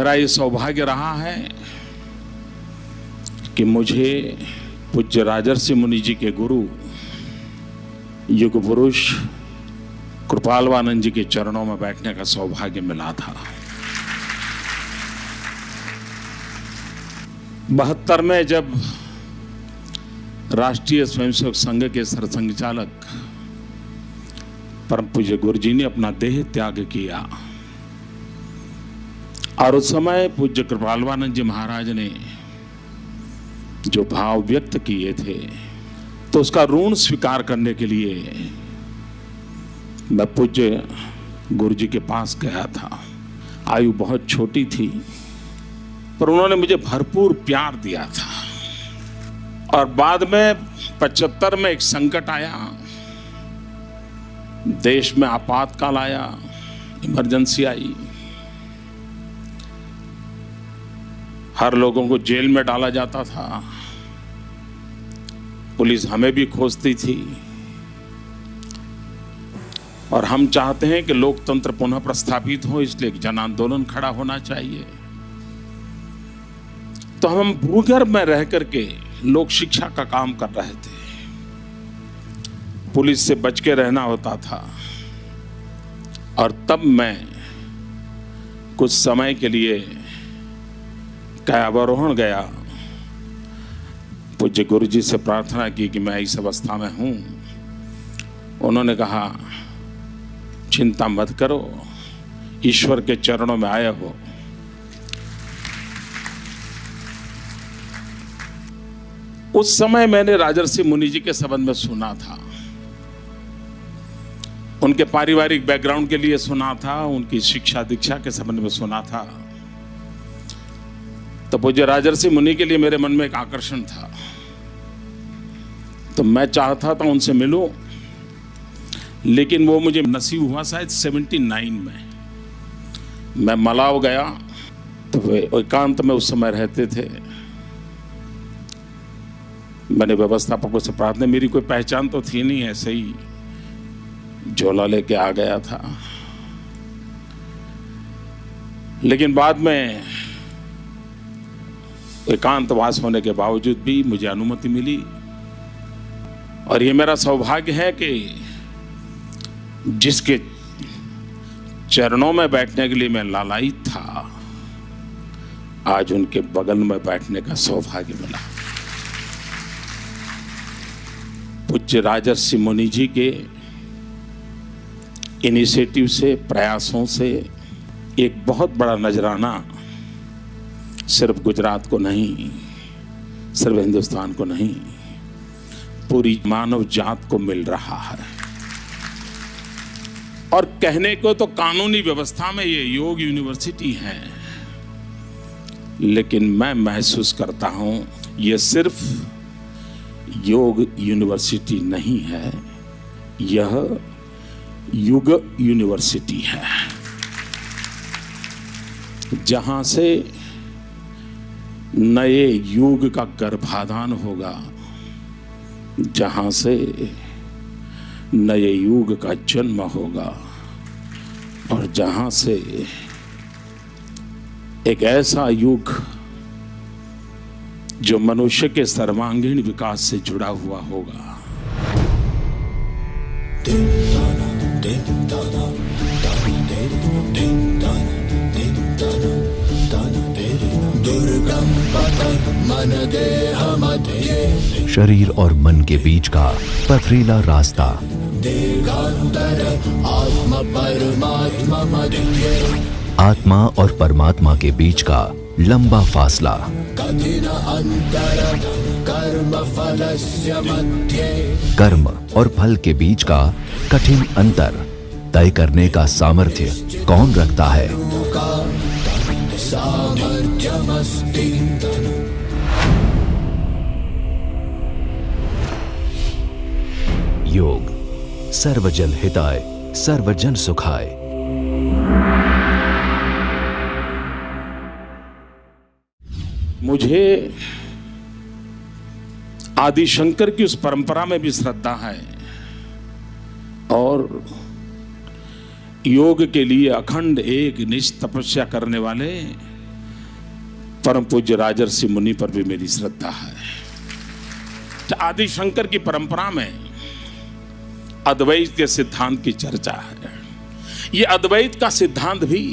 मेरा ये सौभाग्य रहा है कि मुझे पूज्य राजर्षि मुनि जी के गुरु युग पुरुष कृपालवानंद जी के चरणों में बैठने का सौभाग्य मिला था। 72 में जब राष्ट्रीय स्वयंसेवक संघ के सरसंघचालक परम पूज्य गुरु जी ने अपना देह त्याग किया और उस समय पूज्य कृपालवानंद जी महाराज ने जो भाव व्यक्त किए थे, तो उसका ऋण स्वीकार करने के लिए मैं पूज्य गुरु जी के पास गया था। आयु बहुत छोटी थी, पर उन्होंने मुझे भरपूर प्यार दिया था। और बाद में 75 में एक संकट आया, देश में आपातकाल आया, इमरजेंसी आई, हर लोगों को जेल में डाला जाता था, पुलिस हमें भी खोजती थी और हम चाहते हैं कि लोकतंत्र पुनः प्रस्थापित हो, इसलिए जन आंदोलन खड़ा होना चाहिए। तो हम भूगर्भ में रह करके लोक शिक्षा का काम कर रहे थे, पुलिस से बच के रहना होता था। और तब मैं कुछ समय के लिए कायावरोहण गया, पूज्य गुरु जी से प्रार्थना की कि मैं इस अवस्था में हूं। उन्होंने कहा चिंता मत करो, ईश्वर के चरणों में आए हो। उस समय मैंने राजर्षि मुनि जी के संबंध में सुना था, उनके पारिवारिक बैकग्राउंड के लिए सुना था, उनकी शिक्षा दीक्षा के संबंध में सुना था। तो पूज्य राजर्षि मुनि के लिए मेरे मन में एक आकर्षण था, तो मैं चाहता था उनसे मिलूं, लेकिन वो मुझे नसीब हुआ शायद 79 में। मैं मलाव गया, तो वे एकांत में उस समय रहते थे। मैंने व्यवस्थापकों से प्रार्थना, मेरी कोई पहचान तो थी नहीं, ऐसे ही झोला लेके आ गया था। लेकिन बाद में एकांतवास होने के बावजूद भी मुझे अनुमति मिली, और ये मेरा सौभाग्य है कि जिसके चरणों में बैठने के लिए मैं लालायित था, आज उनके बगल में बैठने का सौभाग्य मिला। पूज्य राजर्षि मुनि जी के इनिशिएटिव से, प्रयासों से एक बहुत बड़ा नजराना सिर्फ गुजरात को नहीं, सिर्फ हिंदुस्तान को नहीं, पूरी मानव जात को मिल रहा है। और कहने को तो कानूनी व्यवस्था में ये योग यूनिवर्सिटी है, लेकिन मैं महसूस करता हूं ये सिर्फ योग यूनिवर्सिटी नहीं है, यह युग यूनिवर्सिटी है, जहां से नए युग का गर्भाधान होगा, जहां से नए युग का जन्म होगा, और जहां से एक ऐसा युग जो मनुष्य के सर्वांगीण विकास से जुड़ा हुआ होगा। शरीर और मन के बीच का पथरीला रास्ता, आत्मा और परमात्मा के बीच का लंबा फासला, कर्म और फल के बीच का कठिन अंतर तय करने का सामर्थ्य कौन रखता है? योग सर्वजन हिताय सर्वजन सुखाय। मुझे आदि शंकर की उस परंपरा में भी श्रद्धा है, और योग के लिए अखंड एक निष्ठ तपस्या करने वाले परम पूज्य राजर्षि मुनि पर भी मेरी श्रद्धा है। आदि शंकर की परंपरा में अद्वैत के सिद्धांत की चर्चा है। ये अद्वैत का सिद्धांत भी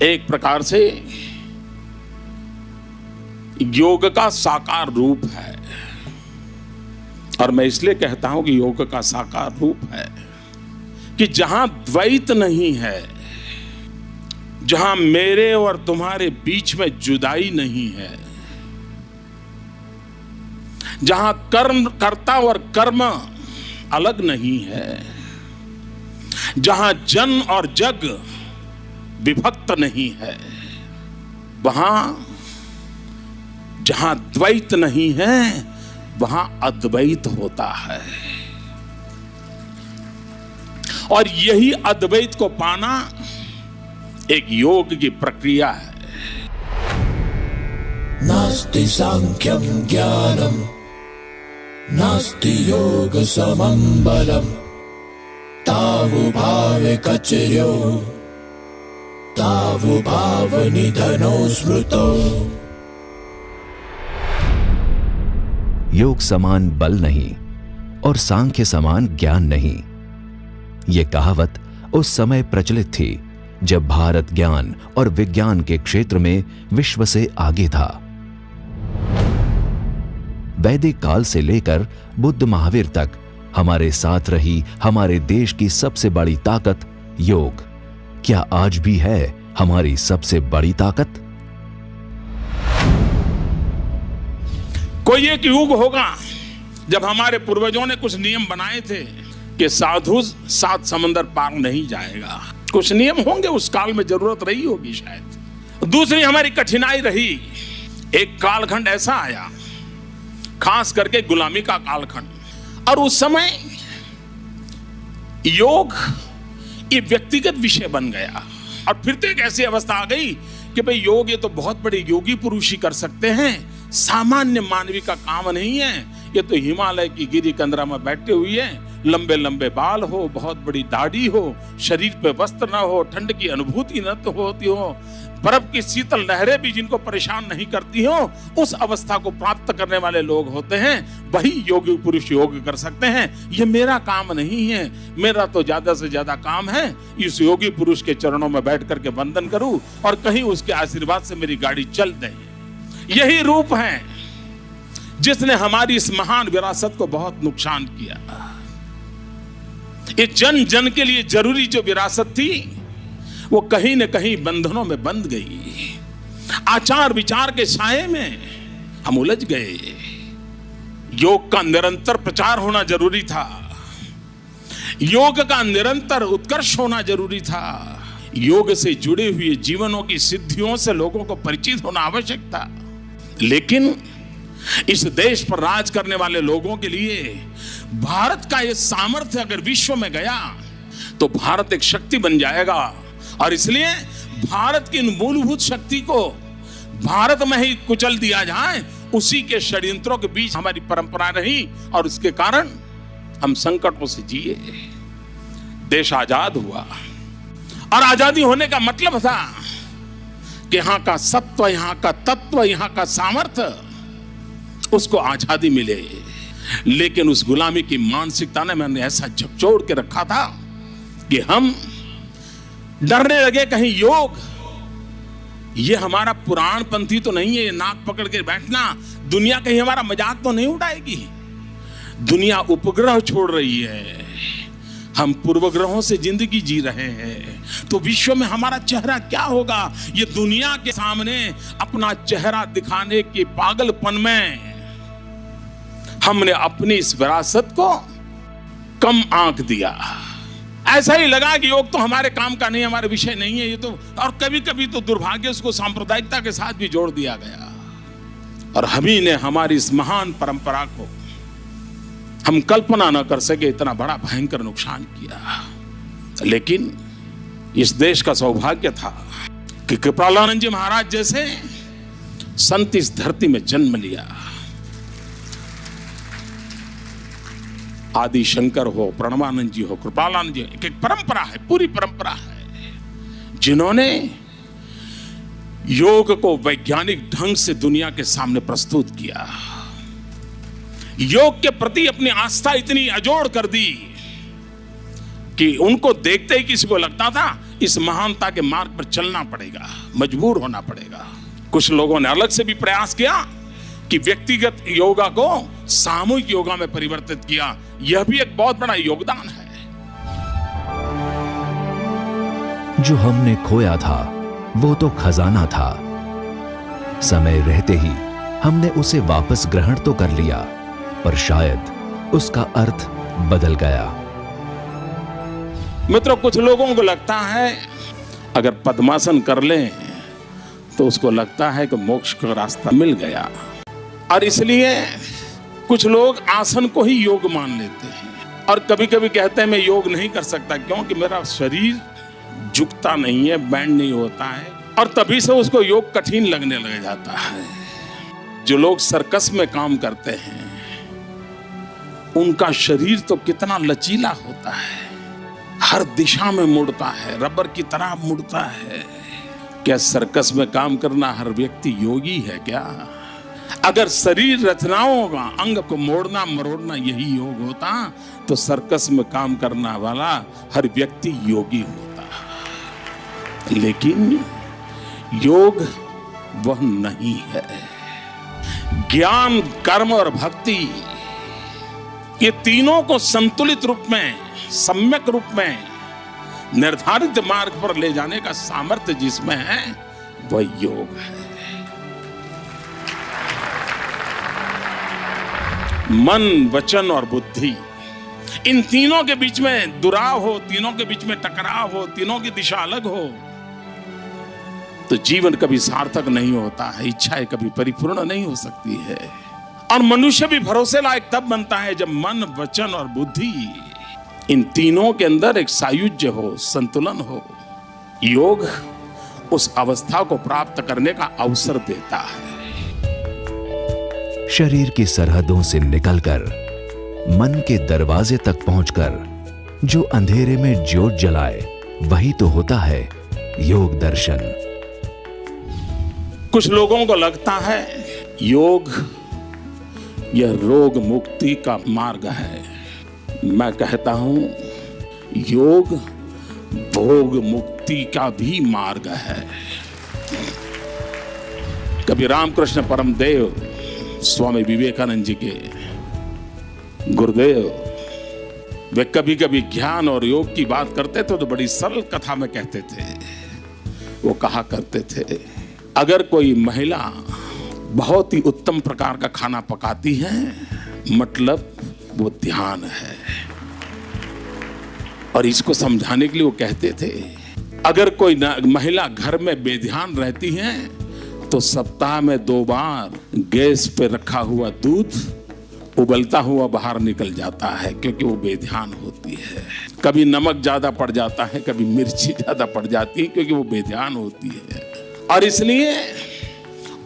एक प्रकार से योग का साकार रूप है, और मैं इसलिए कहता हूं कि योग का साकार रूप है कि जहां द्वैत नहीं है, जहां मेरे और तुम्हारे बीच में जुदाई नहीं है, जहां कर्म कर्ता और कर्म अलग नहीं है, जहां जन और जग विभक्त नहीं है, वहां जहां द्वैत नहीं है वहां अद्वैत होता है। और यही अद्वैत को पाना एक योग की प्रक्रिया है। नास्ति सांख्यं ज्ञानम नास्ति योग समं बलम तावु भावे कचर्यो तावु भाव निधनो स्मृतो। योग समान बल नहीं और सांख्य समान ज्ञान नहीं। ये कहावत उस समय प्रचलित थी जब भारत ज्ञान और विज्ञान के क्षेत्र में विश्व से आगे था। वैदिक काल से लेकर बुद्ध महावीर तक हमारे साथ रही हमारे देश की सबसे बड़ी ताकत योग, क्या आज भी है हमारी सबसे बड़ी ताकत? कोई एक युग होगा जब हमारे पूर्वजों ने कुछ नियम बनाए थे कि साधु 7 समंदर पार नहीं जाएगा। कुछ नियम होंगे, उस काल में जरूरत रही होगी शायद। दूसरी हमारी कठिनाई रही, एक कालखंड ऐसा आया, खास करके गुलामी का कालखंड, और उस समय योग ये व्यक्तिगत विषय बन गया। और फिर तो एक ऐसी अवस्था आ गई कि भाई योग ये तो बहुत बड़े योगी पुरुष ही कर सकते हैं, सामान्य मानवी का काम नहीं है। ये तो हिमालय की गिरी कंदरा में बैठे हुए हैं, लंबे लंबे बाल हो, बहुत बड़ी दाढ़ी हो, शरीर पे वस्त्र ना हो, ठंड की अनुभूति न तो होती हो, बर्फ की शीतल लहरें भी जिनको परेशान नहीं करती हो, उस अवस्था को प्राप्त करने वाले लोग होते हैं, वही योगी पुरुष योग कर सकते हैं। ये मेरा काम नहीं है, मेरा तो ज्यादा से ज्यादा काम है इस योगी पुरुष के चरणों में बैठ करके वंदन करूं और कहीं उसके आशीर्वाद से मेरी गाड़ी चल दे। यही रूप है जिसने हमारी इस महान विरासत को बहुत नुकसान किया। ये जन जन के लिए जरूरी जो विरासत थी वो कहीं न कहीं बंधनों में बंध गई। आचार विचार के साये में हम उलझ गए। योग का निरंतर प्रचार होना जरूरी था, योग का निरंतर उत्कर्ष होना जरूरी था, योग से जुड़े हुए जीवनों की सिद्धियों से लोगों को परिचित होना आवश्यक था। लेकिन इस देश पर राज करने वाले लोगों के लिए भारत का यह सामर्थ्य अगर विश्व में गया तो भारत एक शक्ति बन जाएगा। और इसलिए भारत की मूलभूत शक्ति को भारत में ही कुचल दिया जाए, उसी के षड्यंत्रों के बीच हमारी परंपरा रही और उसके कारण हम संकटों से जिए। देश आजाद हुआ और आजादी होने का मतलब था कि यहां का सत्व, यहां का तत्व, यहां का सामर्थ्य, उसको आजादी मिले। लेकिन उस गुलामी की मानसिकता ने मैंने ऐसा झकझोर के रखा था कि हम डरने लगे कहीं योग ये हमारा पुराण पंथी तो नहीं है, ये नाक पकड़ के बैठना, दुनिया कहीं हमारा मजाक तो नहीं उड़ाएगी। दुनिया उपग्रह छोड़ रही है, हम पूर्वग्रहों से जिंदगी जी रहे हैं, तो विश्व में हमारा चेहरा क्या होगा? ये दुनिया के सामने अपना चेहरा दिखाने के पागलपन में हमने अपनी इस विरासत को कम आंक दिया। ऐसा ही लगा कि योग तो हमारे काम का नहीं, हमारे विषय नहीं है ये तो। और कभी कभी तो दुर्भाग्य उसको सांप्रदायिकता के साथ भी जोड़ दिया गया। और हम ही ने हमारी इस महान परंपरा को हम कल्पना न कर सके इतना बड़ा भयंकर नुकसान किया। लेकिन इस देश का सौभाग्य था कि कृपालानंद जी महाराज जैसे संत इस धरती में जन्म लिया। आदि शंकर हो, प्रणवानंद जी हो, कृपालानंद जी, एक परंपरा है, पूरी परंपरा है, जिन्होंने योग को वैज्ञानिक ढंग से दुनिया के सामने प्रस्तुत किया। योग के प्रति अपनी आस्था इतनी अजोड़ कर दी कि उनको देखते ही किसी को लगता था इस महानता के मार्ग पर चलना पड़ेगा, मजबूर होना पड़ेगा। कुछ लोगों ने अलग से भी प्रयास किया कि व्यक्तिगत योगा को सामूहिक योगा में परिवर्तित किया। यह भी एक बहुत बड़ा योगदान है। जो हमने खोया था वो तो खजाना था। समय रहते ही हमने उसे वापस ग्रहण तो कर लिया, पर शायद उसका अर्थ बदल गया। मित्रों, कुछ लोगों को लगता है अगर पद्मासन कर लें तो उसको लगता है कि मोक्ष का रास्ता मिल गया, और इसलिए कुछ लोग आसन को ही योग मान लेते हैं। और कभी कभी कहते हैं मैं योग नहीं कर सकता क्योंकि मेरा शरीर झुकता नहीं है, बैंड नहीं होता है, और तभी से उसको योग कठिन लगने लग जाता है। जो लोग सर्कस में काम करते हैं उनका शरीर तो कितना लचीला होता है, हर दिशा में मुड़ता है, रबर की तरह मुड़ता है। क्या सर्कस में काम करना हर व्यक्ति योगी है क्या? अगर शरीर रचनाओं का अंग को मोड़ना मरोड़ना यही योग होता तो सर्कस में काम करना वाला हर व्यक्ति योगी होता। लेकिन योग वह नहीं है। ज्ञान, कर्म और भक्ति, ये तीनों को संतुलित रूप में, सम्यक रूप में निर्धारित मार्ग पर ले जाने का सामर्थ्य जिसमें है वह योग है। मन, वचन और बुद्धि, इन तीनों के बीच में दुराव हो, तीनों के बीच में टकराव हो, तीनों की दिशा अलग हो तो जीवन कभी सार्थक नहीं होता है, इच्छाएं कभी परिपूर्ण नहीं हो सकती है। और मनुष्य भी भरोसे लायक तब बनता है जब मन, वचन और बुद्धि, इन तीनों के अंदर एक सायुज्य हो, संतुलन हो। योग उस अवस्था को प्राप्त करने का अवसर देता है। शरीर की सरहदों से निकलकर मन के दरवाजे तक पहुंचकर जो अंधेरे में ज्योत जलाए वही तो होता है योग दर्शन। कुछ लोगों को लगता है योग यह रोग मुक्ति का मार्ग है। मैं कहता हूं योग भोग मुक्ति का भी मार्ग है। कभी रामकृष्ण परमदेव स्वामी विवेकानंद जी के गुरुदेव, वे कभी कभी ज्ञान और योग की बात करते थे तो बड़ी सरल कथा में कहते थे। वो कहा करते थे अगर कोई महिला बहुत ही उत्तम प्रकार का खाना पकाती है मतलब वो ध्यान है। और इसको समझाने के लिए वो कहते थे अगर कोई महिला घर में बेध्यान रहती है तो सप्ताह में 2 बार गैस पे रखा हुआ दूध उबलता हुआ बाहर निकल जाता है क्योंकि वो बेध्यान होती है। कभी नमक ज्यादा पड़ जाता है, कभी मिर्ची ज्यादा पड़ जाती है क्योंकि वो बेध्यान होती है। और इसलिए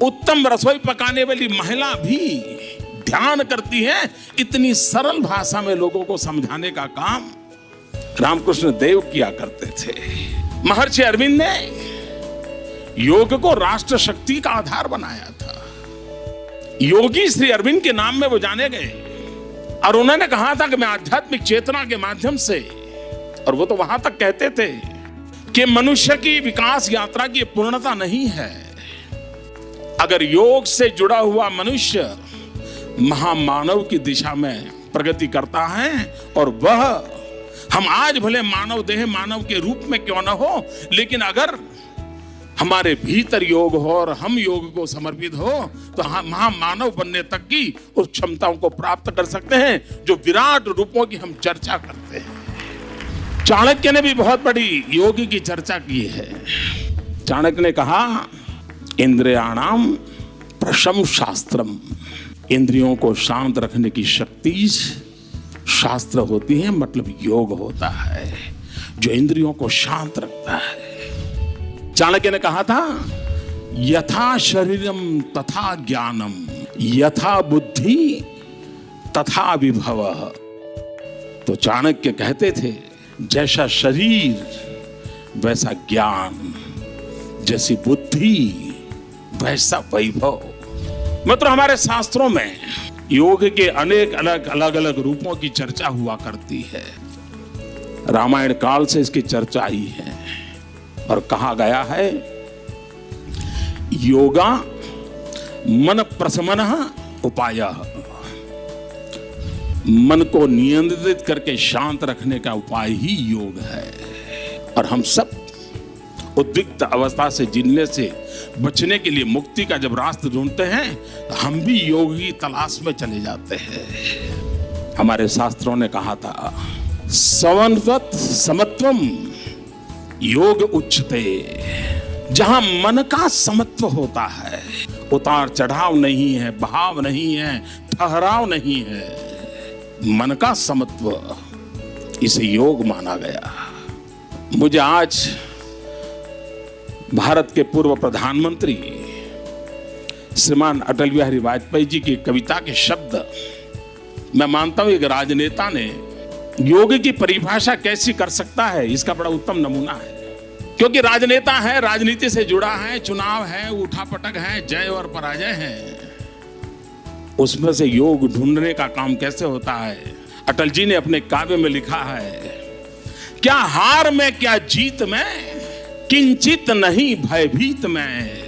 उत्तम रसोई पकाने वाली महिला भी ध्यान करती है। इतनी सरल भाषा में लोगों को समझाने का काम रामकृष्ण देव किया करते थे। महर्षि अरविंद ने योग को राष्ट्र शक्ति का आधार बनाया था। योगी श्री अरविंद के नाम में वो जाने गए और उन्होंने कहा था कि मैं आध्यात्मिक चेतना के माध्यम से, और वो तो वहां तक कहते थे कि मनुष्य की विकास यात्रा की पूर्णता नहीं है अगर योग से जुड़ा हुआ मनुष्य महामानव की दिशा में प्रगति करता है। और वह हम आज भले मानव देह मानव के रूप में क्यों न हो, लेकिन अगर हमारे भीतर योग हो और हम योग को समर्पित हो तो हम महामानव बनने तक की उस क्षमताओं को प्राप्त कर सकते हैं जो विराट रूपों की हम चर्चा करते हैं। चाणक्य ने भी बहुत बड़ी योग की चर्चा की है। चाणक्य ने कहा इंद्रियाणाम प्रशम शास्त्रम, इंद्रियों को शांत रखने की शक्ति शास्त्र होती है, मतलब योग होता है जो इंद्रियों को शांत रखता है। चाणक्य ने कहा था यथा शरीरम तथा ज्ञानम यथा बुद्धि तथा विभव। तो चाणक्य कहते थे जैसा शरीर वैसा ज्ञान, जैसी बुद्धि वैसा वैभव। मतलब हमारे शास्त्रों में योग के अनेक अलग अलग रूपों की चर्चा हुआ करती है। रामायण काल से इसकी चर्चा आई है और कहा गया है योगा मन प्रशमनः उपायः, मन को नियंत्रित करके शांत रखने का उपाय ही योग है। और हम सब उद्विग्न अवस्था से जीने से बचने के लिए मुक्ति का जब रास्ता ढूंढते हैं, हम भी योग की तलाश में चले जाते हैं। हमारे शास्त्रों ने कहा था सवनवत समत्वम योग उच्चते। जहां मन का समत्व होता है, उतार चढ़ाव नहीं है, भाव नहीं है, ठहराव नहीं है, मन का समत्व, इसे योग माना गया। मुझे आज भारत के पूर्व प्रधानमंत्री श्रीमान अटल बिहारी वाजपेयी जी की कविता के शब्द, मैं मानता हूं एक राजनेता ने योग की परिभाषा कैसी कर सकता है, इसका बड़ा उत्तम नमूना है। क्योंकि राजनेता है, राजनीति से जुड़ा है, चुनाव है, उठापटक है, जय और पराजय है, उसमें से योग ढूंढने का काम कैसे होता है। अटल जी ने अपने काव्य में लिखा है, क्या हार में क्या जीत में, किंचित नहीं भयभीत में,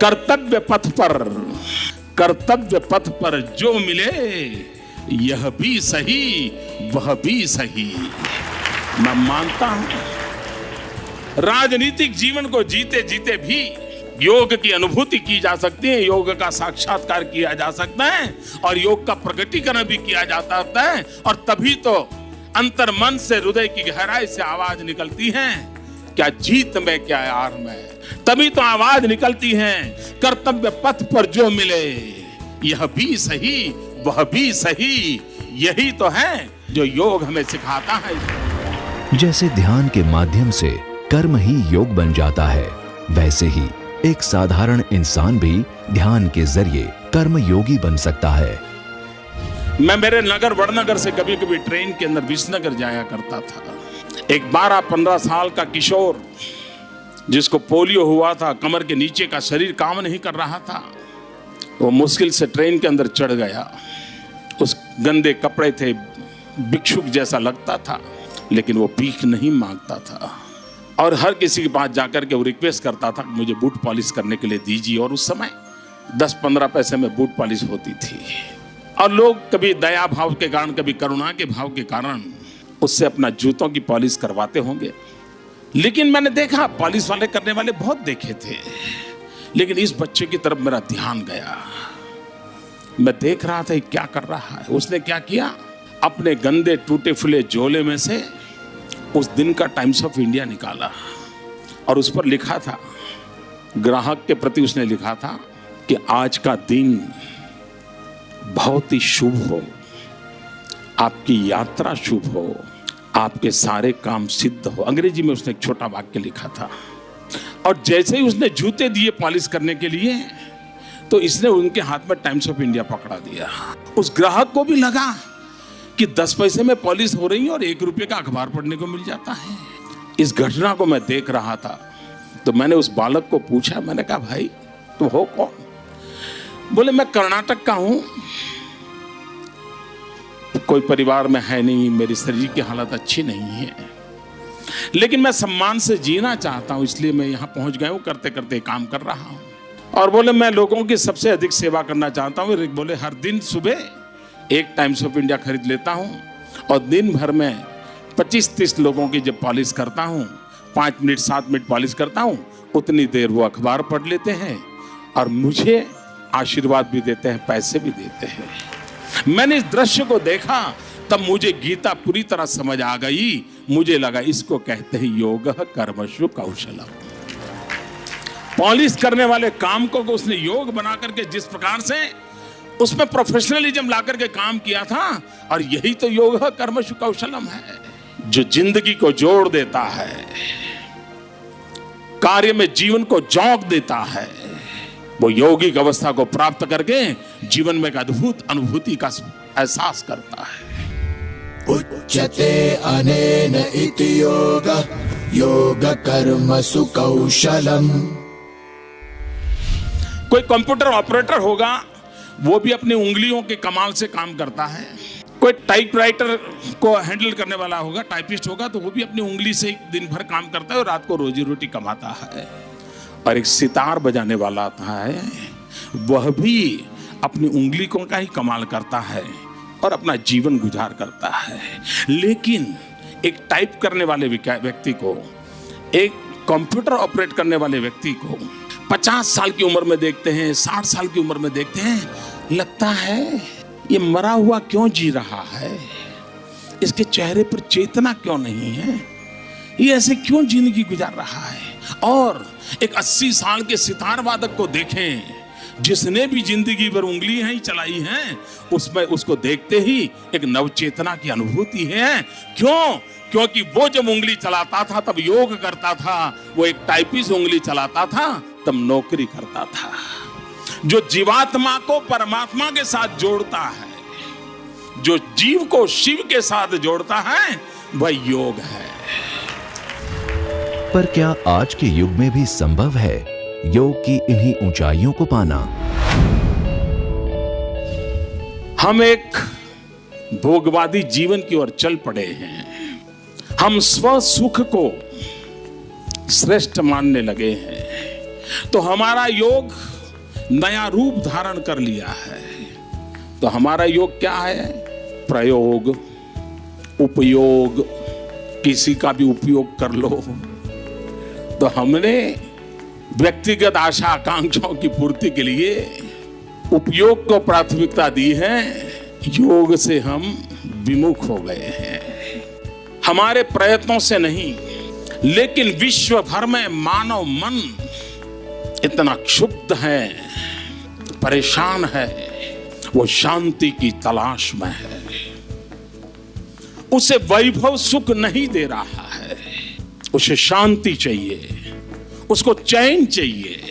कर्तव्य पथ पर जो मिले, यह भी सही वह भी सही। मैं मानता हूं राजनीतिक जीवन को जीते जीते भी योग की अनुभूति की जा सकती है, योग का साक्षात्कार किया जा सकता है और योग का प्रकटीकरण भी किया जा सकता है। और तभी तो अंतर मन से, हृदय की गहराई से आवाज निकलती है, क्या जीत में क्या हार में। तभी तो आवाज निकलती है, कर्तव्य पथ पर जो मिले, यह भी सही वह भी सही। यही तो है जो योग हमें सिखाता है। जैसे ध्यान के माध्यम से कर्म ही योग बन जाता है, वैसे ही एक साधारण इंसान भी ध्यान के जरिए कर्म योगी बन सकता है। मैं मेरे नगर वड़नगर से कभी कभी ट्रेन के अंदर विसनगर जाया करता था। एक 12-15 साल का किशोर जिसको पोलियो हुआ था, कमर के नीचे का शरीर काम नहीं कर रहा था, वो मुश्किल से ट्रेन के अंदर चढ़ गया। उस गंदे कपड़े थे, भिक्षुक जैसा लगता था, लेकिन वो भीख नहीं मांगता था और हर किसी के पास जाकर के वो रिक्वेस्ट करता था मुझे बूट पॉलिश करने के लिए दीजिए। और उस समय 10-15 पैसे में बूट पॉलिश होती थी और लोग कभी दया भाव के कारण, कभी करुणा के भाव के कारण उससे अपना जूतों की पॉलिश करवाते होंगे। लेकिन मैंने देखा पॉलिश वाले करने वाले बहुत देखे थे, लेकिन इस बच्चे की तरफ मेरा ध्यान गया। मैं देख रहा था क्या कर रहा है। उसने क्या किया, अपने गंदे टूटे फूले झोले में से उस दिन का टाइम्स ऑफ इंडिया निकाला और उस पर लिखा था, ग्राहक के प्रति उसने लिखा था कि आज का दिन बहुत ही शुभ हो, आपकी यात्रा शुभ हो, आपके सारे काम सिद्ध हो। अंग्रेजी में उसने एक छोटा वाक्य लिखा था। और जैसे ही उसने जूते दिए पॉलिश करने के लिए, तो इसने उनके हाथ में टाइम्स ऑफ इंडिया पकड़ा दिया। उस ग्राहक को भी लगा कि 10 पैसे में पॉलिश हो रही है और 1 रुपये का अखबार पढ़ने को मिल जाता है। इस घटना को मैं देख रहा था तो मैंने उस बालक को पूछा, मैंने कहा भाई तुम हो कौन? बोले मैं कर्नाटक का हूं, कोई परिवार में है नहीं, मेरी शरीर की हालत अच्छी नहीं है, लेकिन मैं सम्मान से जीना चाहता हूं, इसलिए मैं यहां पहुंच गया हूं, करते करते काम कर रहा हूं। और बोले मैं लोगों की सबसे अधिक सेवा करना चाहता हूं। बोले हर दिन सुबह 1 टाइम्स ऑफ इंडिया खरीद लेता हूं और दिन भर में 25-30 लोगों की जब पॉलिश करता हूं, 5 मिनट 7 मिनट पॉलिश करता हूं, उतनी देर वो अखबार पढ़ लेते हैं और मुझे आशीर्वाद भी देते हैं, पैसे भी देते हैं। मैंने इस दृश्य को देखा तब मुझे गीता पूरी तरह समझ आ गई। मुझे लगा इसको कहते हैं योग कर्मसु कौशलम। पॉलिश करने वाले काम को उसने योग बना करके जिस प्रकार से उसमें प्रोफेशनलिज्म ला करके काम किया था, और यही तो योग कर्मसु कौशलम है, जो जिंदगी को जोड़ देता है, कार्य में जीवन को झोंक देता है। वो यौगिक अवस्था को प्राप्त करके जीवन में एक अद्भुत अनुभूति का एहसास करता है। उच्यते अनेन इति योगः योग कर्मसु कौशलम्। कोई कंप्यूटर ऑपरेटर होगा, वो भी अपनी उंगलियों के कमाल से काम करता है। कोई टाइपराइटर को हैंडल करने वाला होगा, टाइपिस्ट होगा, तो वो भी अपनी उंगली से दिन भर काम करता है और रात को रोजी रोटी कमाता है। और एक सितार बजाने वाला आता है, वह भी अपनी उंगली को का ही कमाल करता है और अपना जीवन गुजार करता है। लेकिन एक टाइप करने वाले व्यक्ति को, एक कंप्यूटर ऑपरेट करने वाले व्यक्ति को 50 साल की उम्र में देखते हैं, 60 साल की उम्र में देखते हैं, लगता है ये मरा हुआ क्यों जी रहा है, इसके चेहरे पर चेतना क्यों नहीं है, ये ऐसे क्यों जिंदगी गुजार रहा है। और एक 80 साल के सितार वादक को देखें, जिसने भी जिंदगी भर उंगलियां ही चलाई हैं, उसमें उसको देखते ही एक नवचेतना की अनुभूति है। क्यों? क्योंकि वो जब उंगली चलाता था तब योग करता था, वो एक टाइपिस्ट उंगली चलाता था तब नौकरी करता था। जो जीवात्मा को परमात्मा के साथ जोड़ता है, जो जीव को शिव के साथ जोड़ता है, वह योग है। पर क्या आज के युग में भी संभव है योग की इन्हीं ऊंचाइयों को पाना? हम एक भोगवादी जीवन की ओर चल पड़े हैं। हम स्व सुख को श्रेष्ठ मानने लगे हैं, तो हमारा योग नया रूप धारण कर लिया है। तो हमारा योग क्या है? प्रयोग, उपयोग, किसी का भी उपयोग कर लो। तो हमने व्यक्तिगत आशा आकांक्षाओं की पूर्ति के लिए उपयोग को प्राथमिकता दी है, योग से हम विमुख हो गए हैं। हमारे प्रयत्नों से नहीं, लेकिन विश्व भर में मानव मन इतना क्षुब्ध है, परेशान है, वो शांति की तलाश में है। उसे वैभव सुख नहीं दे रहा है, उसे शांति चाहिए, उसको चैन चाहिए।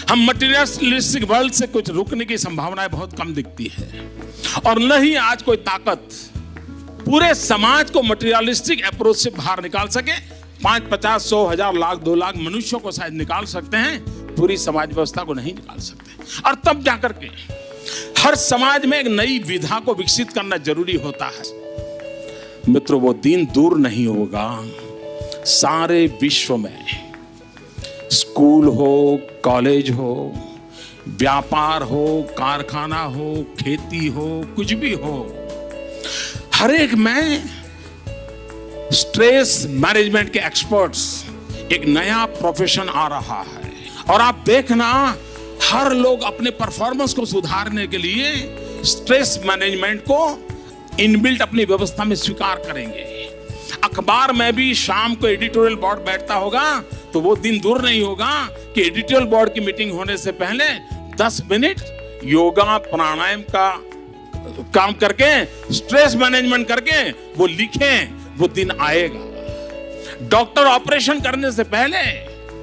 हम मटेरियलिस्टिक वर्ल्ड से कुछ रुकने की संभावनाएं बहुत कम दिखती है, और न ही आज कोई ताकत पूरे समाज को मटेरियलिस्टिक अप्रोच से बाहर निकाल सके। 5, 50, 100, 1000, लाख, 2 लाख मनुष्यों को शायद निकाल सकते हैं, पूरी समाज व्यवस्था को नहीं निकाल सकते। और तब जाकर के हर समाज में एक नई विधा को विकसित करना जरूरी होता है। मित्रों, वो दिन दूर नहीं होगा, सारे विश्व में स्कूल हो, कॉलेज हो, व्यापार हो, कारखाना हो, खेती हो, कुछ भी हो, हर एक में स्ट्रेस मैनेजमेंट के एक्सपर्ट्स, एक नया प्रोफेशन आ रहा है। और आप देखना, हर लोग अपने परफॉर्मेंस को सुधारने के लिए स्ट्रेस मैनेजमेंट को इनबिल्ट अपनी व्यवस्था में स्वीकार करेंगे। अखबार में भी शाम को एडिटोरियल बोर्ड बैठता होगा, तो वो दिन दूर नहीं होगा कि एडिटोरियल बोर्ड की मीटिंग होने से पहले 10 मिनट योगा प्राणायाम का काम करके, स्ट्रेस मैनेजमेंट करके वो लिखें। वो दिन आएगा। डॉक्टर ऑपरेशन करने से पहले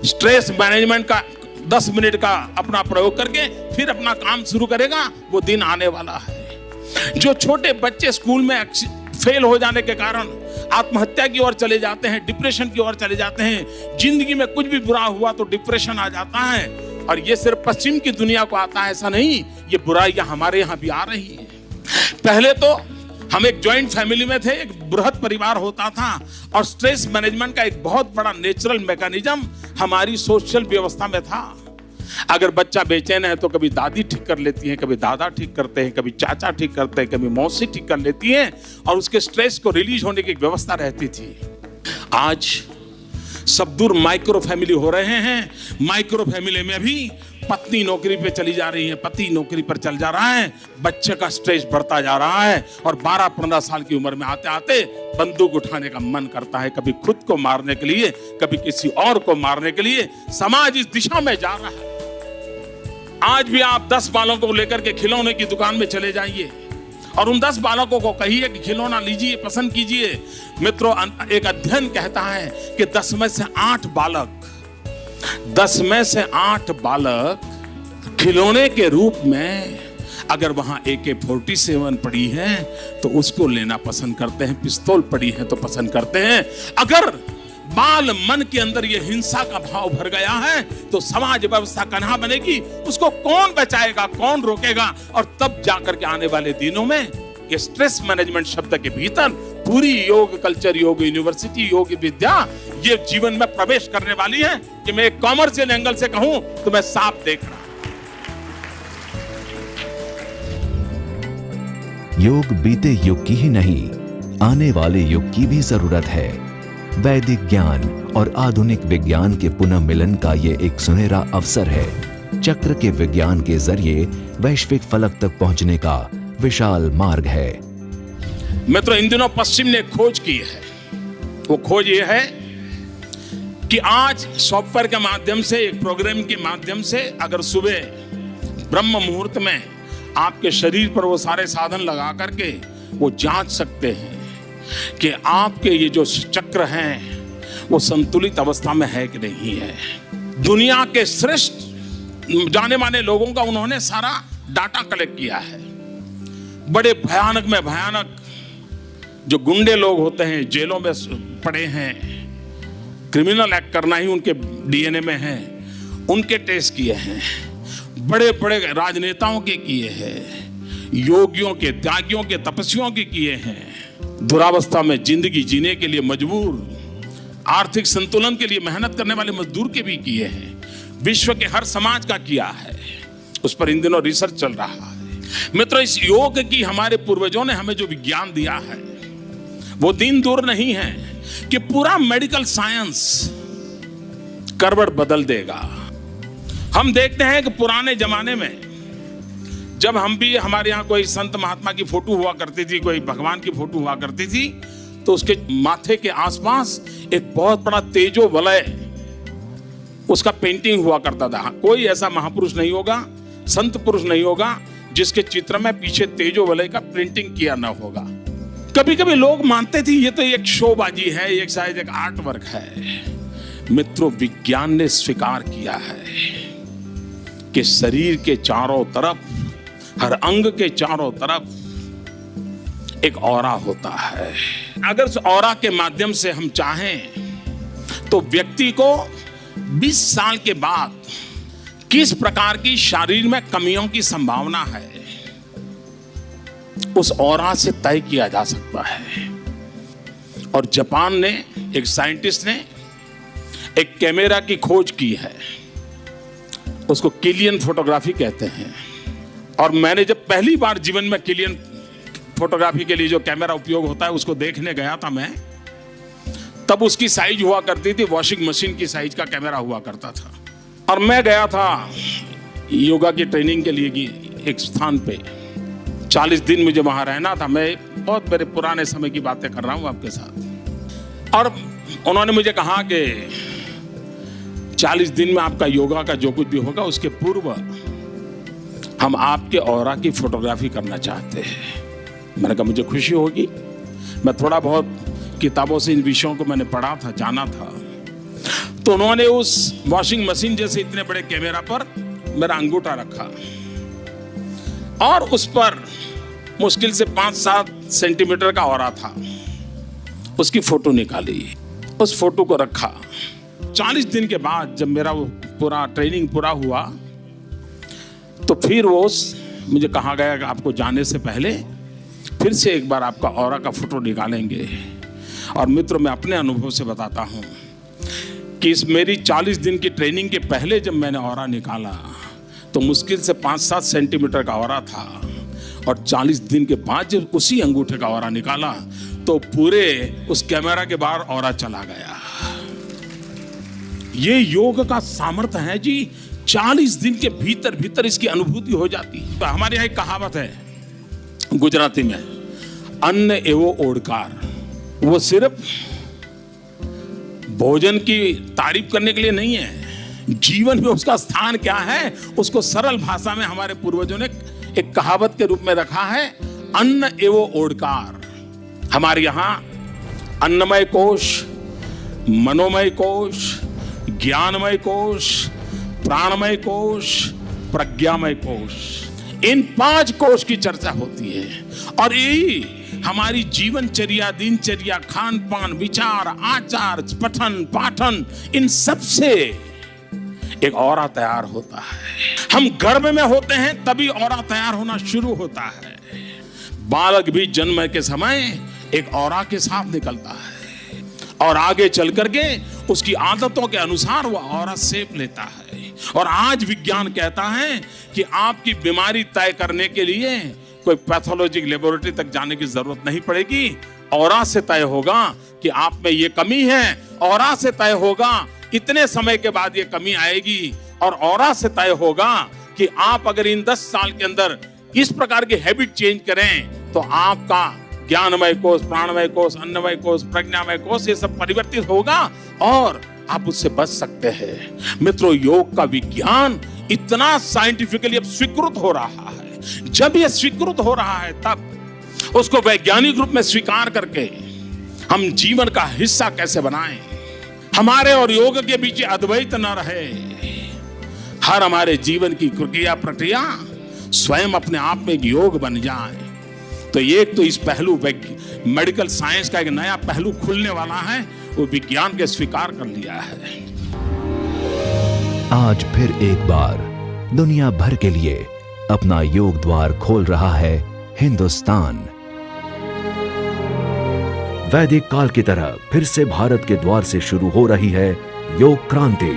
स्ट्रेस मैनेजमेंट का 10 मिनट का अपना प्रयोग करके फिर अपना काम शुरू करेगा। वो दिन आने वाला है। जो छोटे बच्चे स्कूल में फेल हो जाने के कारण आत्महत्या की ओर चले जाते हैं, डिप्रेशन की ओर चले जाते हैं, जिंदगी में कुछ भी बुरा हुआ तो डिप्रेशन आ जाता है। और ये सिर्फ पश्चिम की दुनिया को आता है ऐसा नहीं, ये बुराइयां हमारे यहाँ भी आ रही है। पहले तो हम एक जॉइंट फैमिली में थे, एक बृहद परिवार होता था, और स्ट्रेस मैनेजमेंट का एक बहुत बड़ा नेचुरल मैकेनिज्म हमारी सोशल व्यवस्था में था। अगर बच्चा बेचैन है तो कभी दादी ठीक कर लेती है, कभी दादा ठीक करते हैं, कभी चाचा ठीक करते हैं, कभी मौसी ठीक कर लेती है, और उसके स्ट्रेस को रिलीज होने की एक व्यवस्था रहती थी। आज सब दूर माइक्रो फैमिली हो रहे हैं। माइक्रो फैमिली में भी पत्नी नौकरी पे चली जा रही है, पति नौकरी पर चल जा रहा है, बच्चे का स्ट्रेस बढ़ता जा रहा है, और 12-15 साल की उम्र में आते आते बंदूक उठाने का मन करता है, कभी खुद को मारने के लिए, कभी किसी और को मारने के लिए। समाज इस दिशा में जा रहा है। आज भी आप 10 बालों को लेकर के खिलौने की दुकान में चले जाइए और उन 10 बालकों को कहिए कि खिलौना लीजिए, पसंद कीजिए। मित्रों, एक अध्ययन कहता है कि 10 में से 8 बालक खिलौने के रूप में, अगर वहां AK-47 पड़ी है तो उसको लेना पसंद करते हैं, पिस्तौल पड़ी है तो पसंद करते हैं। अगर बाल मन के अंदर ये हिंसा का भाव भर गया है तो समाज व्यवस्था कहाँ बनेगी, उसको कौन बचाएगा, कौन रोकेगा। और तब जाकर के आने वाले दिनों में ये स्ट्रेस मैनेजमेंट शब्द के भीतर पूरी योग कल्चर, योग यूनिवर्सिटी, योग विद्या ये जीवन में प्रवेश करने वाली है कि मैं एक कॉमर्शियल एंगल से कहूं तो मैं साफ देख रहा हूं। योग बीते युग की ही नहीं, आने वाले युग की भी जरूरत है। वैदिक ज्ञान और आधुनिक विज्ञान के पुनः मिलन का ये एक सुनहरा अवसर है। चक्र के विज्ञान के जरिए वैश्विक फलक तक पहुंचने का विशाल मार्ग है। मित्रों, इन दिनों पश्चिम ने खोज की है। वो खोज ये है कि आज सॉफ्टवेयर के माध्यम से, एक प्रोग्राम के माध्यम से अगर सुबह ब्रह्म मुहूर्त में आपके शरीर पर वो सारे साधन लगा करके वो जांच सकते हैं कि आपके ये जो चक्र हैं वो संतुलित अवस्था में है कि नहीं है। दुनिया के श्रेष्ठ जाने माने लोगों का उन्होंने सारा डाटा कलेक्ट किया है। बड़े भयानक में भयानक जो गुंडे लोग होते हैं, जेलों में पड़े हैं, क्रिमिनल एक्ट करना ही उनके डीएनए में है, उनके टेस्ट किए हैं। बड़े बड़े राजनेताओं के किए हैं, योगियों के, त्यागियों के, तपस्वियों के किए हैं। दुरावस्था में जिंदगी जीने के लिए मजबूर, आर्थिक संतुलन के लिए मेहनत करने वाले मजदूर के भी किए हैं। विश्व के हर समाज का किया है। उस पर इन दिनों रिसर्च चल रहा है। मित्रों, इस योग की हमारे पूर्वजों ने हमें जो विज्ञान दिया है वो दिन दूर नहीं है कि पूरा मेडिकल साइंस करवट बदल देगा। हम देखते हैं कि पुराने जमाने में जब हम भी, हमारे यहाँ कोई संत महात्मा की फोटो हुआ करती थी, कोई भगवान की फोटो हुआ करती थी, तो उसके माथे के आसपास एक बहुत बड़ा तेजो वलय उसका पेंटिंग हुआ करता था। कोई ऐसा महापुरुष नहीं होगा, संत पुरुष नहीं होगा जिसके चित्र में पीछे तेजो वलय का प्रिंटिंग किया ना होगा। कभी कभी लोग मानते थे ये तो एक शोबाजी है, एक शायद एक आर्ट वर्क है। मित्रों, विज्ञान ने स्वीकार किया है कि शरीर के चारों तरफ, हर अंग के चारों तरफ एक ऑरा होता है। अगर उस ऑरा के माध्यम से हम चाहें तो व्यक्ति को 20 साल के बाद किस प्रकार की शरीर में कमियों की संभावना है उस ऑरा से तय किया जा सकता है। और जापान ने, एक साइंटिस्ट ने एक कैमरा की खोज की है, उसको किलियन फोटोग्राफी कहते हैं। और मैंने जब पहली बार जीवन में किलियन फोटोग्राफी के लिए जो कैमरा उपयोग होता है उसको देखने गया था मैं, तब उसकी साइज हुआ करती थी वॉशिंग मशीन की साइज का कैमरा हुआ करता था। और मैं गया था योगा की ट्रेनिंग के लिए एक स्थान पे, 40 दिन मुझे वहां रहना था। मैं बहुत मेरे पुराने समय की बातें कर रहा हूं आपके साथ। और उन्होंने मुझे कहा कि 40 दिन में आपका योगा का जो कुछ भी होगा उसके पूर्व हम आपके ऑरा की फोटोग्राफी करना चाहते हैं। मैंने कहा मुझे खुशी होगी। मैं थोड़ा बहुत किताबों से इन विषयों को मैंने पढ़ा था, जाना था। तो उन्होंने उस वॉशिंग मशीन जैसे इतने बड़े कैमरा पर मेरा अंगूठा रखा और उस पर मुश्किल से 5-7 सेंटीमीटर का ऑरा था। उसकी फोटो निकाली, उस फोटो को रखा। 40 दिन के बाद जब मेरा वो पूरा ट्रेनिंग पूरा हुआ तो फिर वो मुझे कहा गया कि आपको जाने से पहले फिर से एक बार आपका ऑरा का फोटो निकालेंगे। और मित्रों, मैं अपने अनुभव से बताता हूं कि इस मेरी 40 दिन की ट्रेनिंग के पहले जब मैंने ऑरा निकाला तो मुश्किल से 5-7 सेंटीमीटर का ऑरा था। और 40 दिन के बाद जब उसी अंगूठे का ऑरा निकाला तो पूरे उस कैमरा के बाहर ऑरा चला गया। ये योग का सामर्थ्य है जी। 40 दिन के भीतर भीतर इसकी अनुभूति हो जाती है। तो हमारे यहाँ एक कहावत है गुजराती में, अन्न एवो ओडकार। वो सिर्फ भोजन की तारीफ करने के लिए नहीं है, जीवन में उसका स्थान क्या है उसको सरल भाषा में हमारे पूर्वजों ने एक कहावत के रूप में रखा है, अन्न एवो ओडकार। हमारे यहाँ अन्नमय कोश, मनोमय कोश, ज्ञानमय कोश, प्राणमय कोश, प्रज्ञामय कोश, इन 5 कोश की चर्चा होती है। और यही हमारी जीवनचर्या, दिनचर्या, खान पान, विचार, आचार, पठन पाठन, इन सब से एक ऑरा तैयार होता है। हम गर्भ में होते हैं तभी ऑरा तैयार होना शुरू होता है। बालक भी जन्म के समय एक ऑरा के साथ निकलता है और आगे चल करके उसकी आदतों के अनुसार वह ऑरा शेप लेता है। और आज विज्ञान कहता है कि आपकी बीमारी तय करने के लिए कोई पैथोलॉजी लेबोरेटरी तक जाने की जरूरत नहीं पड़ेगी। ऑरा से तय होगा कि आप में ये कमी है, ऑरा से तय होगा इतने समय के बाद ये कमी आएगी, और ऑरा से तय होगा कि आप अगर इन 10 साल के अंदर इस प्रकार की हैबिट चेंज करें तो आपका ज्ञानमय कोष, प्राणमय कोष, अन्नमय कोष, प्रज्ञामय कोष, ये सब परिवर्तित होगा और आप उससे बच सकते हैं। मित्रों, योग का विज्ञान इतना साइंटिफिकली अब स्वीकृत हो रहा है। जब यह स्वीकृत हो रहा है तब उसको वैज्ञानिक रूप में स्वीकार करके हम जीवन का हिस्सा कैसे बनाएं, हमारे और योग के बीच अद्वैत न रहे, हर हमारे जीवन की क्रिया प्रक्रिया स्वयं अपने आप में एक योग बन जाए। तो एक तो इस पहलू मेडिकल साइंस का एक नया पहलू खुलने वाला है, वो विज्ञान के स्वीकार कर लिया है। आज फिर एक बार दुनिया भर के लिए अपना योग द्वार खोल रहा है हिंदुस्तान। वैदिक काल की तरह फिर से भारत के द्वार से शुरू हो रही है योग क्रांति।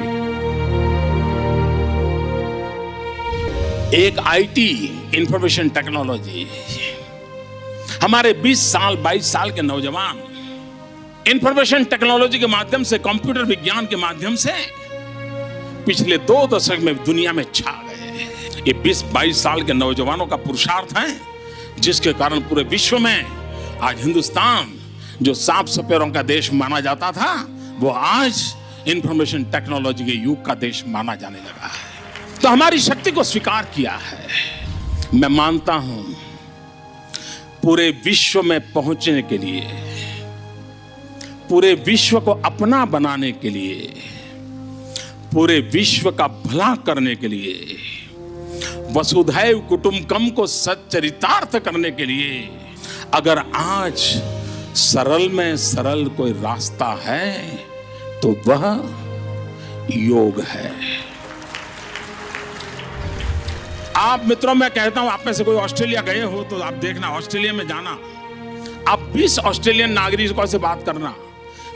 एक आईटी, इंफॉर्मेशन टेक्नोलॉजी, हमारे 20 साल 22 साल के नौजवान इंफॉर्मेशन टेक्नोलॉजी के माध्यम से, कंप्यूटर विज्ञान के माध्यम से पिछले 2 दशक में दुनिया में छा गए। ये 20-22 साल के नौजवानों का पुरुषार्थ है, जिसके कारण पूरे विश्व में आज हिंदुस्तान, जो साफ सपेरों का देश माना जाता था, वो आज इंफॉर्मेशन टेक्नोलॉजी के युग का देश माना जाने लगा है। तो हमारी शक्ति को स्वीकार किया है। मैं मानता हूं पूरे विश्व में पहुंचने के लिए, पूरे विश्व को अपना बनाने के लिए, पूरे विश्व का भला करने के लिए, वसुधैव कुटुंबकम को सच्चरितार्थ करने के लिए, अगर आज सरल में सरल कोई रास्ता है तो वह योग है। आप मित्रों, मैं कहता हूं, आप में से कोई ऑस्ट्रेलिया गए हो तो आप देखना, ऑस्ट्रेलिया में जाना, आप 20 ऑस्ट्रेलियन नागरिकों से बात करना।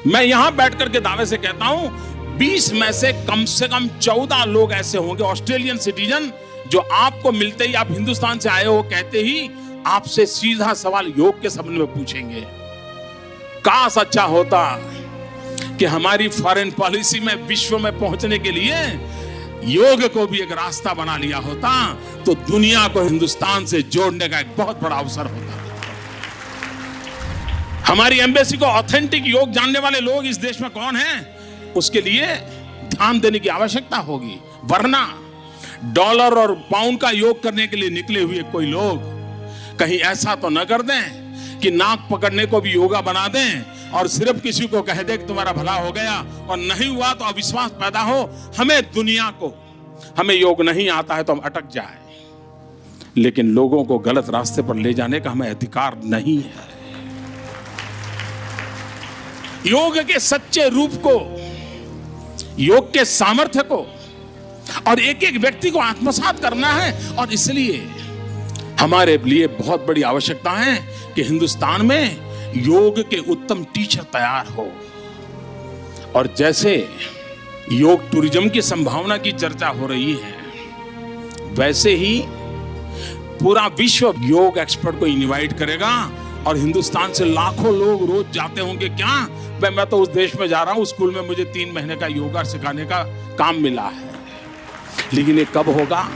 मैं यहां बैठ करके दावे से कहता हूं 20 में से कम 14 लोग ऐसे होंगे ऑस्ट्रेलियन सिटीजन, जो आपको मिलते ही, आप हिंदुस्तान से आए हो कहते ही आपसे सीधा सवाल योग के संबंध में पूछेंगे। काश अच्छा होता कि हमारी फॉरेन पॉलिसी में विश्व में पहुंचने के लिए योग को भी एक रास्ता बना लिया होता, तो दुनिया को हिंदुस्तान से जोड़ने का एक बहुत बड़ा अवसर होता। हमारी एम्बेसी को ऑथेंटिक योग जानने वाले लोग इस देश में कौन हैं, उसके लिए ध्यान देने की आवश्यकता होगी। वरना डॉलर और पाउंड का योग करने के लिए निकले हुए कोई लोग कहीं ऐसा तो न कर दें कि नाक पकड़ने को भी योगा बना दें और सिर्फ किसी को कह दे कि तुम्हारा भला हो गया, और नहीं हुआ तो अविश्वास पैदा हो, हमें दुनिया को, हमें योग नहीं आता है तो हम अटक जाए। लेकिन लोगों को गलत रास्ते पर ले जाने का हमें अधिकार नहीं है। योग के सच्चे रूप को, योग के सामर्थ्य को और एक एक व्यक्ति को आत्मसात करना है, और इसलिए हमारे लिए बहुत बड़ी आवश्यकता है कि हिंदुस्तान में योग के उत्तम टीचर तैयार हो। और जैसे योग टूरिज्म की संभावना की चर्चा हो रही है, वैसे ही पूरा विश्व योग एक्सपर्ट को इनवाइट करेगा, और हिंदुस्तान से लाखों लोग रोज जाते होंगे। क्या मैं तो उस देश में जा रहा हूं, स्कूल में मुझे 3 महीने का योगा सिखाने का काम मिला है। लेकिन ये कब होगा?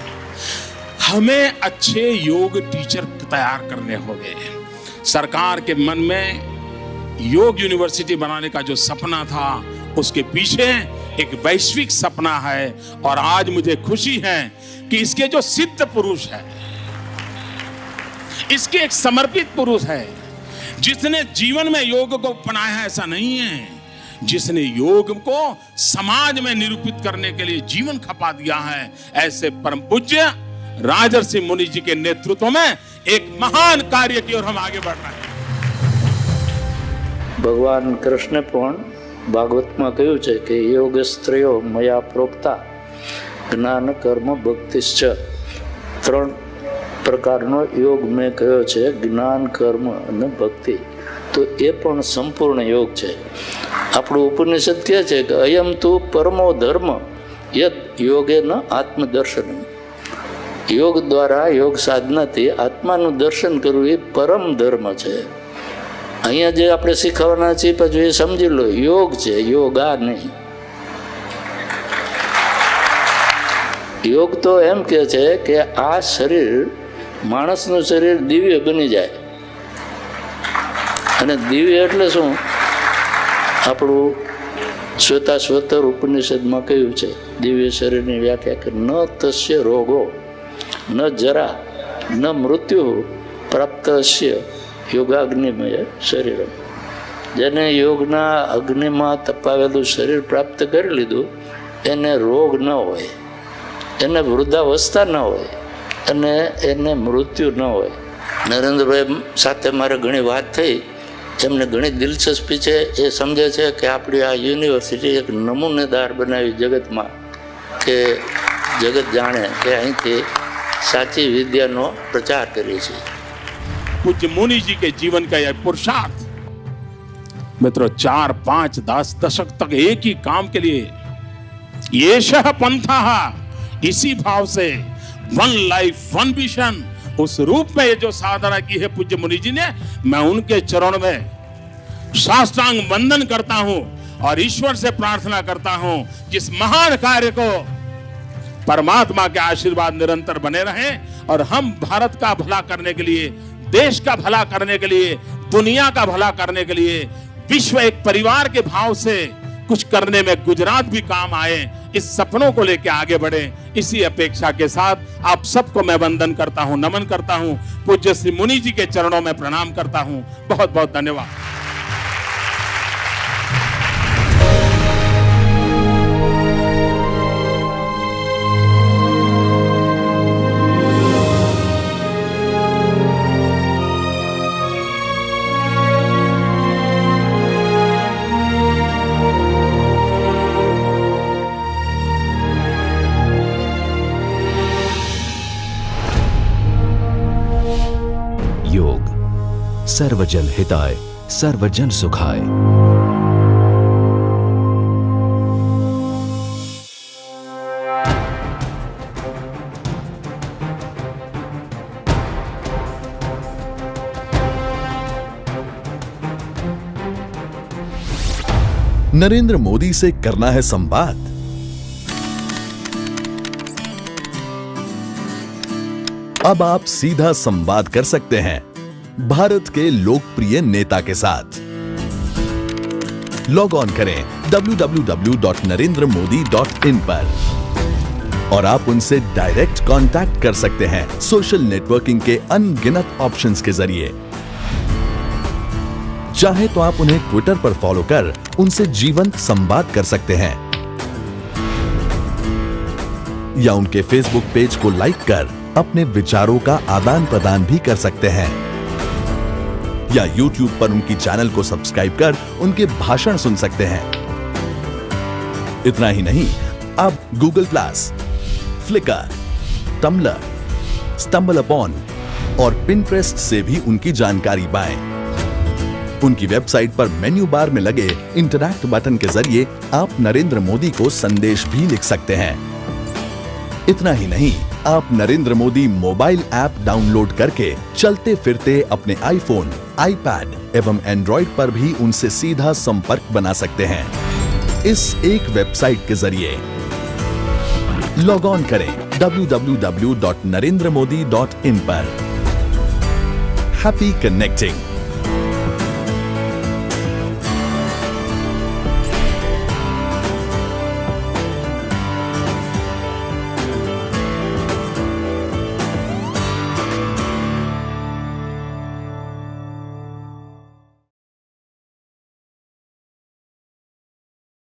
हमें अच्छे योग टीचर तैयार करने होंगे। सरकार के मन में योग यूनिवर्सिटी बनाने का जो सपना था, उसके पीछे एक वैश्विक सपना है, और आज मुझे खुशी है कि इसके जो सिद्ध पुरुष है, इसके एक समर्पित पुरुष है, जिसने जीवन में योग को अपनाया है, ऐसा नहीं है, जिसने योग को समाज में निरूपित करने के लिए जीवन खपा दिया है। ऐसे परम पूज्य राजर्षि मुनि जी के नेतृत्व में एक महान कार्य की ओर हम आगे बढ़ रहे हैं। ભગવાન કૃષ્ણે પણ ભાગવતમાં કહ્યું છે કે યોગસ્ત્રયો મયા પ્રોક્તા જ્ઞાન કર્મ ભક્તિશ્ચ. 3 પ્રકારનો યોગ મેં કહ્યો છે, જ્ઞાન, કર્મ અને ભક્તિ. તો એ પણ સંપૂર્ણ યોગ છે. આપણું ઉપનિષદ કહે છે કે અયમ તુ પરમો ધર્મ યદ યોગેન આત્મદર્શન. યોગ દ્વારા, યોગ સાધનાથી આત્માનું દર્શન કરવું એ પરમ ધર્મ છે. અહીંયા જે આપણે શીખવાના છીએ પછી એ સમજી લો, યોગ છે, યોગા નહીં. યોગ તો એમ કે છે કે આ શરીર, માણસનું શરીર દિવ્ય બની જાય. અને દિવ્ય એટલે શું? આપણું શ્વેતાશ્વતર ઉપનિષદમાં કહ્યું છે દિવ્ય શરીરની વ્યાખ્યા કે ન તસ્ય રોગો ન જરા ન મૃત્યુ પ્રાપ્ત અસ્ય યોગાગ્નિમય શરીર. જેને યોગના અગ્નિમાં તપાવેલું શરીર પ્રાપ્ત કરી લીધું એને રોગ ન હોય, એને વૃદ્ધાવસ્થા ન હોય અને એને મૃત્યુ ન હોય. નરેન્દ્રભાઈ સાથે મારે ઘણી વાત થઈ. એમને ઘણી દિલચસ્પી છે. એ સમજે છે કે આપણી આ યુનિવર્સિટી એક નમૂનેદાર બનાવી જગતમાં, કે જગત જાણે કે અહીંથી સાચી વિદ્યાનો પ્રચાર કરીએ છીએ. पूज्य मुनि जी के जीवन का यह पुरुषार्थ मित्रों 4, 5, 10 दशक तक एक ही काम के लिए येषः पंथः, इसी भाव से वन लाइफ वन विजन, उस रूप में ये जो साधना की है पूज्य मुनि जी ने, मैं उनके चरण में साष्टांग वंदन करता हूं और ईश्वर से प्रार्थना करता हूं जिस महान कार्य को परमात्मा के आशीर्वाद निरंतर बने रहे और हम भारत का भला करने के लिए, देश का भला करने के लिए, दुनिया का भला करने के लिए, विश्व एक परिवार के भाव से कुछ करने में गुजरात भी काम आए, इस सपनों को लेकर आगे बढ़े, इसी अपेक्षा के साथ आप सबको मैं वंदन करता हूं, नमन करता हूं, पूज्य श्री मुनि जी के चरणों में प्रणाम करता हूं. बहुत बहुत धन्यवाद. योग सर्वजन हिताय सर्वजन सुखाय. नरेंद्र मोदी से करना है संवाद? अब आप सीधा संवाद कर सकते हैं भारत के लोकप्रिय नेता के साथ. लॉग ऑन करें www.narendramodi.in पर और आप उनसे डायरेक्ट कांटेक्ट कर सकते हैं सोशल नेटवर्किंग के अनगिनत ऑप्शंस के जरिए. चाहे तो आप उन्हें ट्विटर पर फॉलो कर उनसे जीवंत संवाद कर सकते हैं या उनके फेसबुक पेज को लाइक कर अपने विचारों का आदान प्रदान भी कर सकते हैं या YouTube पर उनकी चैनल को सब्सक्राइब कर उनके भाषण सुन सकते हैं. इतना ही नहीं, आप Google+, Flickr, Tumblr, StumbleUpon और Pinterest से भी उनकी जानकारी पाएं. उनकी वेबसाइट पर मेन्यू बार में लगे इंटरैक्ट बटन के जरिए आप नरेंद्र मोदी को संदेश भी लिख सकते हैं. इतना ही नहीं, आप Narendra Modi mobile app download करके चलते फिरते अपने आईफोन, आईपैड एवं एंड्रॉइड पर भी उनसे सीधा संपर्क बना सकते हैं इस एक वेबसाइट के जरिए. लॉग ऑन करें www.narendramodi.in पर. Happy connecting.